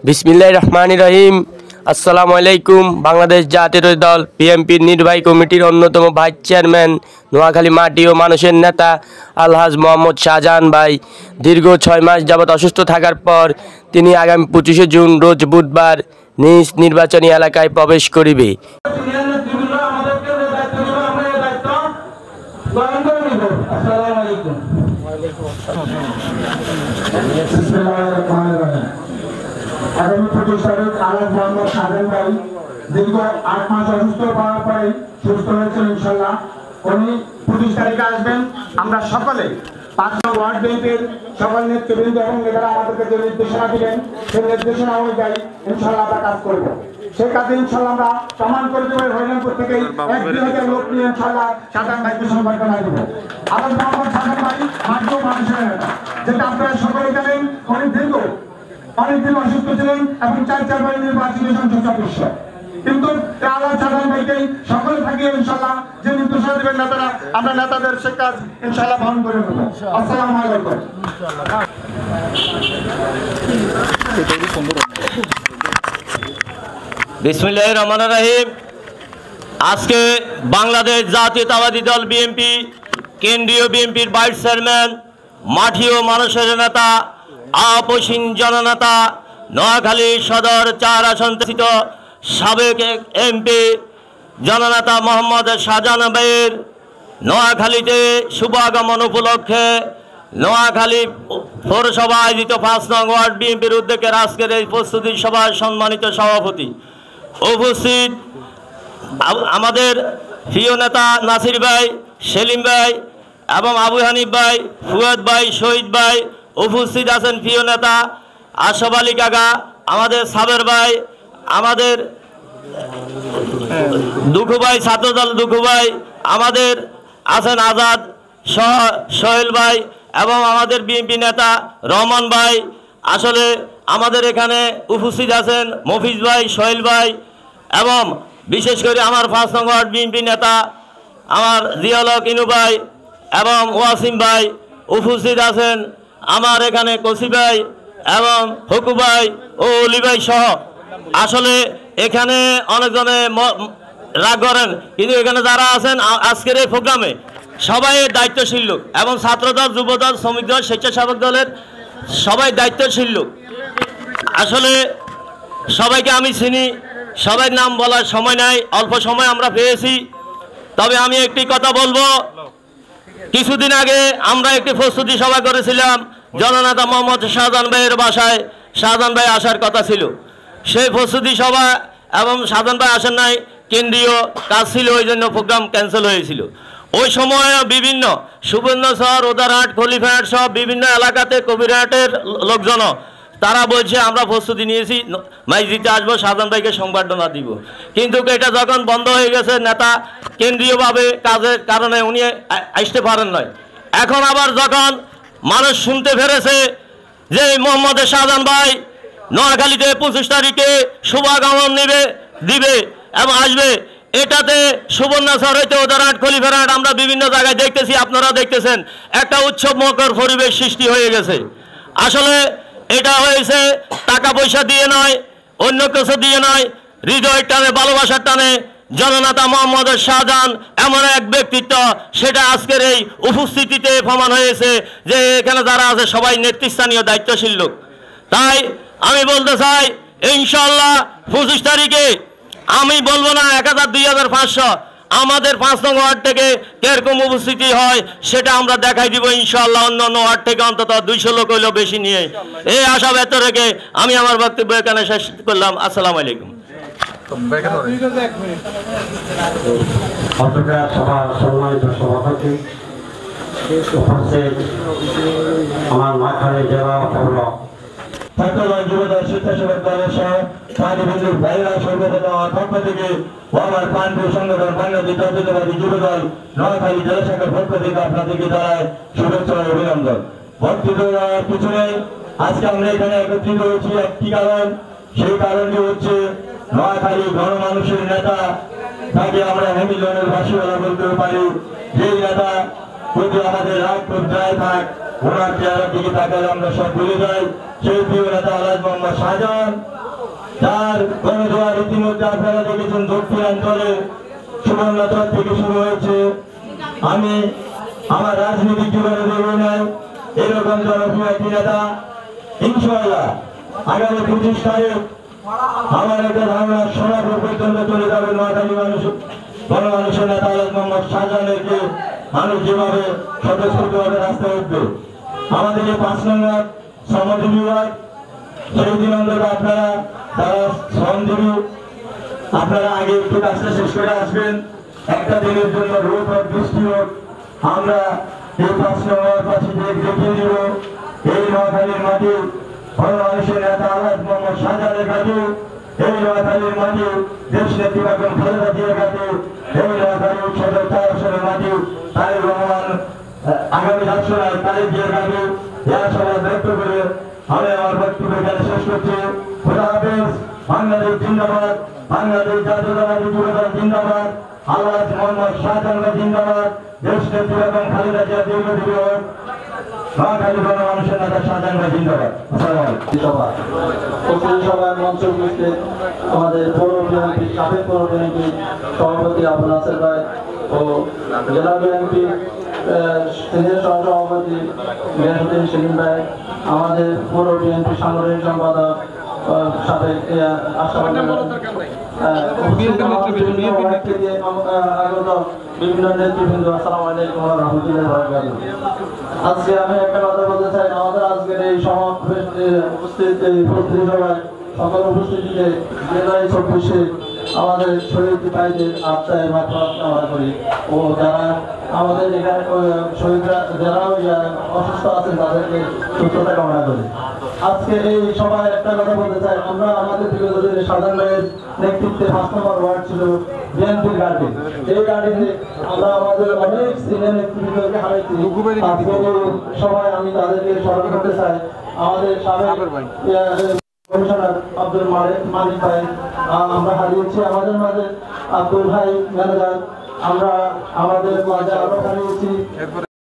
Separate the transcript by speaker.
Speaker 1: বিসমিল্লাহির রহমানির রহিম। আসসালামু আলাইকুম। বাংলাদেশ জাতীয় দল বিএনপির নির্বাহী কমিটির অন্যতম ভাইস চেয়ারম্যান, নোয়াখালী মাটি ও মানুষের নেতা আলহাজ মোহাম্মদ শাহজাহান ভাই দীর্ঘ 6 মাস যাবৎ অসুস্থ থাকার পর তিনি আগামী 25শে জুন রোজ বুধবার নিজ নির্বাচনী এলাকায় প্রবেশ করিবে।
Speaker 2: আগামী 25 তারিখ আলহাজ মোহাম্মদ শাহজাহান ভাই দীর্ঘ 8 মাস অসুস্থ হওয়ার পরে সুস্থ হয়েছেন ইনশাল্লাহ। উনি 25 তারিখে আসবেন। আমরা সকলে 5 নং ওয়ার্ড বিএনপির সকল নেতৃবৃন্দ এবং নেতারা আমাদেরকে যে নির্দেশনা দিলেন সেই নির্দেশনা অনুযায়ী ইনশাল্লাহ আমরা কাজ করব। সেই কাজে ইনশাল্লাহ আমরা প্রমাণ করে দেবো। হরিরামপুর থেকে 1-2 লোক নিয়ে ইনশাল্লাহ শাহজাহান ভাইকে সম্বর্ধনা দেব। আলহাজ মোহাম্মদ শাহজাহান ভাই মাটি ও মানুষের নেতা, যেটা আপনারা সকলে জানেন। অনেকদিন অসুস্থ ছিলেন এবং 4-4 নির্বাচনী সংসদ সদস্য, কিন্তু আলহাজ শাহজাহান ভাইকে সকলে থাকিয়ে ইনশাল্লাহ যে নির্দেশনা দেবেন নেতারা, আমরা নেতাদের সে কাজ ইনশাল্লাহ পালন করে নেব। আসসালামু আলাইকুম।
Speaker 3: বিসমিল্লাহির রহমানির রহিম। আজকে বাংলাদেশ জাতীয়তাবাদী দল বিএনপি কেন্দ্রীয় বিএনপির ভাইস চেয়ারম্যান, মাটি ও মানুষের নেতা, আপসীন জননেতা, নোয়াখালী সদর 4 আসন থেকে সাবেক এমপি জননেতা মোহাম্মদ শাহজাহান ভাইয়ের নোয়াখালীতে শুভ আগমন উপলক্ষে নোয়াখালী পৌরসভা আয়োজিত 5 নং ওয়ার্ড বিএনপির উদ্যোগে আজকের এই প্রস্তুতি সভায় সম্মানিত সভাপতি উপস্থিত আমাদের প্রিয় নেতা নাসির ভাই, সেলিম ভাই এবং আবু হানিফ ভাই, ফুয়াদ ভাই, শহীদ ভাই, উপস্থিত আছেন প্রিয় নেতা আশরাফ আলী কাকা, আমাদের সাবের ভাই, আমাদের দুঃখু ভাই, ছাত্রদল দুঃখু ভাই, আমাদের আছেন আজাদ সোহেল ভাই এবং আমাদের বিএনপি নেতা রহমান ভাই। আসলে আমাদের এখানে উপস্থিত আছেন মফিজ ভাই, সোহেল ভাই এবং বিশেষ করে আমার 5 নং ওয়ার্ড বিএনপি নেতা আমার জিয়াউল হক ইনু ভাই এবং ওয়াসিম ভাই। উপস্থিত আছেন আমার এখানে কসি ভাই এবং হকু ভাই ও অলি ভাই সহ। আসলে এখানে অনেকজনে রাগ করেন, কিন্তু এখানে যারা আছেন আজকের এই প্রোগ্রামে সবাই দায়িত্বশীল লোক এবং ছাত্রদল, যুবদল, শ্রমিক দল, স্বেচ্ছাসেবক দলের সবাই দায়িত্বশীল লোক। আসলে সবাইকে আমি চিনি, সবাই নাম বলার সময় নাই, অল্প সময় আমরা পেয়েছি। তবে আমি একটি কথা বলবো, কিছুদিন আগে আমরা একটি প্রস্তুতি সভা করেছিলাম জননেতা মোহাম্মদ শাহজাহান ভাইয়ের বাসায়। শাহজাহান ভাই আসার কথা ছিল, সেই প্রস্তুতি সভা এবং শাহজাহান ভাই আসেন নাই, কেন্দ্রীয় কাজ ছিল, ওই জন্য প্রোগ্রাম ক্যান্সেল হয়েছিল। ওই সময় বিভিন্ন সুবর্ণচর, ওদারহাট, খলিফাহাট সব বিভিন্ন এলাকাতে কবিরহাটের লোকজন তারা বলছে আমরা প্রস্তুতি নিয়েছি, মাইজিতে আসবো, শাহজাহান ভাইকে সংবর্ধনা দিব। কিন্তু এটা যখন বন্ধ হয়ে গেছে, নেতা কেন্দ্রীয়ভাবে কাজের কারণে উনি আসতে পারেন নাই। এখন আবার যখন মানুষ শুনতে পেরেছে যে মোহাম্মদ শাহজাহান ভাই নোয়াখালীতে 25 তারিখে শুভাগমন দিবে এবং আসবে, এটাতে সুবর্ণচর হইতে ওদারহাট, খলিফাহাট আমরা বিভিন্ন জায়গায় দেখতেছি, আপনারা দেখতেছেন, একটা উৎসব মুখর পরিবেশ সৃষ্টি হয়ে গেছে। আসলে এটা হয়েছে টাকা পয়সা দিয়ে নয়, অন্য কিছু দিয়ে নয়, হৃদয়ের টানে, ভালোবাসার টানে জননেতা মোহাম্মদ শাহজাহান এমন এক ব্যক্তিত্ব, সেটা আজকের এই উপস্থিতিতে প্রমাণ হয়েছে যে এখানে যারা আছে সবাই নেতৃস্থানীয় দায়িত্বশীল লোক। তাই আমি বলতে চাই, ইনশাল্লাহ 25 তারিখে আমি বলবো না 1000, 2000, 500, আমাদের 5 নং ওয়ার্ড থেকে কিরকম উপস্থিতি হয় সেটা আমরা দেখাই দিব ইনশাআল্লাহ। অন্য ওয়ার্ড থেকে অন্তত 200 লোক হইলেও বেশি নিয়ে এই আশা ব্যক্ত রেখে আমি আমার বক্তব্য এখানে শেষ করলাম। আসসালামু আলাইকুম।
Speaker 2: আমার মাথায় জেলা ছাত্রদল, যুবদল, স্বেচ্ছাসেবক দলের সহ সাহায্যবন্ধুর ভাইরা সর্বপ্রথম পক্ষ থেকে আমার পান্ডু সংগঠন বাংলাদেশ জাতীয়তাবাদী যুবদল নোয়াখালী জেলা শাখার পক্ষ থেকে আপনাদেরকে জানায় শুভেচ্ছা ও অভিনন্দন। বক্তব্য পিছনে আজকে আমরা এখানে একত্রিত হয়েছি একটি কারণ, সেই কারণটি হচ্ছে নোয়াখালী গণমানুষের নেতা, তাকে আমরা হেমিলনের ভাষীওয়ালা বলতে পারি। যেই নেতা যদি আমাদের রাগ করতে থাক, ওনার চেহারার দিকে তাকালে আমরা সব ভুলে যাই সেই প্রিয় নেতা আলহাজ মোহাম্মদ শাহজাহান, তার গণজোয়ার ইতিমধ্যে আপনারা দেখেছেন দক্ষিণাঞ্চলে সুবর্ণচর থেকে শুরু হয়েছে। আমি আমার রাজনৈতিক জীবনে দেখি নাই এরকম জনপ্রিয় একটি নেতা। ইনশাআল্লাহ আগামী 25 তারিখ আমার একটা ধারণা সোনাপুর পর্যন্ত চলে যাবে। নোয়াখালী গণমানুষের নেতা আলহাজ মোহাম্মদ শাহজাহানকে মানুষ যেভাবে স্বতঃস্ফূর্তভাবে রাস্তায় উঠবে, আমাদের যে 5 নম্বর শ্রমজীবী বিভাগ, সেই দিন অন্তত আপনারা তারা শ্রমজীবী আপনারা আগে একটু কাজটা শেষ করে আসবেন। একটা দিনের জন্য রোদ হোক বৃষ্টি হোক আমরা এই 5 নম্বর পাশে দেখিয়ে দিব এই নোয়াখালীর মাটি গণমানুষের নেতা আলহাজ মোহাম্মদ শাহজাহানের কাছে, এই নোয়াখালীর মাটি দেশ নেত্রী বেগম খালেদা জিয়ার কাছে, এই নোয়াখালীর সদর 4 আসনের মাটি তারেক রহমান আগামী 7 তারিখ জিয়ার কাছে। যারা সবাই ব্যক্ত করে আমি আমার বক্তব্য এখানে শেষ করছি। খোদা হাফেজ। বাংলাদেশ জিন্দাবাদ, বাংলাদেশ জাতীয়তাবাদী যুবদল জিন্দাবাদ, আলহাজ মোহাম্মদ শাহজাহান জিন্দাবাদ, দেশ নেত্রী বেগম খালেদা জিয়া দীর্ঘজীবী হোক, নোয়াখালী গণমানুষের নেতা শাহজাহান জিন্দাবাদ।
Speaker 4: সভায় মঞ্চে উপস্থিত আমাদের পৌর বিএনপি সাবেক পৌর বিএনপি সভাপতি আবু নাসের ভাই ও জেলা বিএনপি সিনিয়র সহসভাপতি গিয়াসউদ্দিন সেলিম ভাই, আমাদের পৌর বিএনপি সাংগঠনিক সম্পাদক সাবেক বিভিন্ন নেতৃবৃন্দ, আসসালামু আলাইকুম ওয়া রাহমাতুল্লাহি ওয়া বারাকাতুহু। আজকে আমি একটা কথা বলতে চাই, আমাদের আজকের এই সমাবেশে উপস্থিত এই প্রতিনিধি সভায় সকল উপস্থিতিতে জেলায় 24-এ আমাদের শহীদ ভাইদের আত্মায় মাত্রা কামনা করি ও যারা আমাদের এখানে শহীদরা যারা অসুস্থ আছেন তাদেরকে সুস্থতা কামনা করি। আজকে এই সভায় একটা কথা বলতে চাই, আমরা আমাদের বিগত সাধারণ ভাইয়ের নেতৃত্বে 5 নম্বর ওয়ার্ড ছিল বিএনপির গার্ডে, এই গার্ডেনে আমরা আমাদের অনেক সিনিয়র নেতৃত্বকে হারাইছি। আজকে সবাই আমি তাদেরকে স্মরণ করতে চাই। আমাদের সাবেক কমিশনার আব্দুল মালিক ভাই আমরা হারিয়েছি, আমাদের মাঝে আব্দুল ভাই ম্যানেজার আমরা আমাদের মাঝে আরো হারিয়েছি।